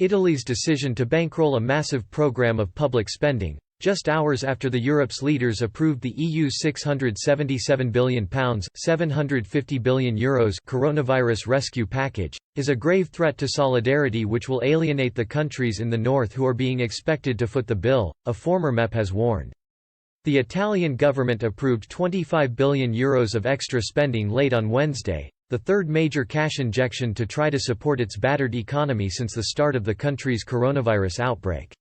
Italy's decision to bankroll a massive programme of public spending, just hours after Europe's leaders approved the EU's £677 billion €750 billion coronavirus rescue package, is a grave threat to solidarity which will alienate the countries in the north who are being expected to foot the bill, a former MEP has warned. The Italian government approved €25 billion of extra spending late on Wednesday, the third major cash injection to try to support its battered economy since the start of the country's coronavirus outbreak.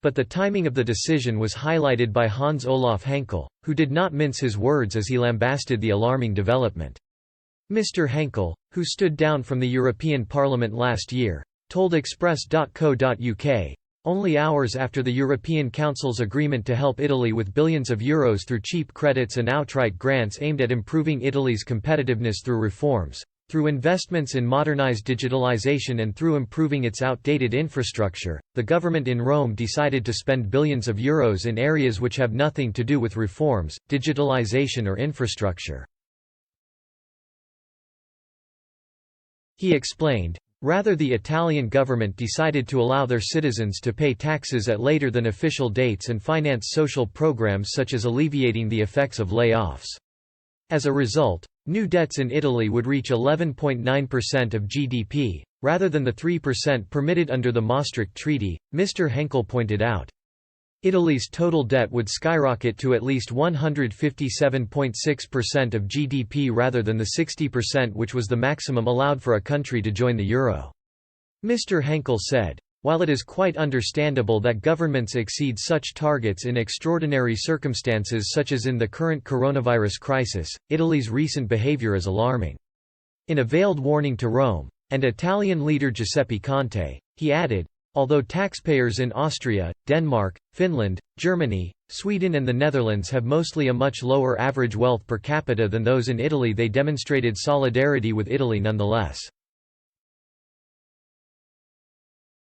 But the timing of the decision was highlighted by Hans Olaf Henkel, who did not mince his words as he lambasted the alarming development. Mr. Henkel, who stood down from the European Parliament last year, told Express.co.uk, only hours after the European Council's agreement to help Italy with billions of euros through cheap credits and outright grants aimed at improving Italy's competitiveness through reforms, through investments in modernized digitalization and through improving its outdated infrastructure, the government in Rome decided to spend billions of euros in areas which have nothing to do with reforms, digitalization or infrastructure. He explained, rather the Italian government decided to allow their citizens to pay taxes at later than official dates and finance social programs such as alleviating the effects of layoffs. As a result, new debts in Italy would reach 11.9% of GDP, rather than the 3% permitted under the Maastricht Treaty, Mr. Henkel pointed out. Italy's total debt would skyrocket to at least 157.6% of GDP rather than the 60% which was the maximum allowed for a country to join the euro. Mr. Henkel said, while it is quite understandable that governments exceed such targets in extraordinary circumstances such as in the current coronavirus crisis, Italy's recent behavior is alarming. In a veiled warning to Rome, and Italian leader Giuseppe Conte, he added, although taxpayers in Austria, Denmark, Finland, Germany, Sweden and the Netherlands have mostly a much lower average wealth per capita than those in Italy, they demonstrated solidarity with Italy nonetheless.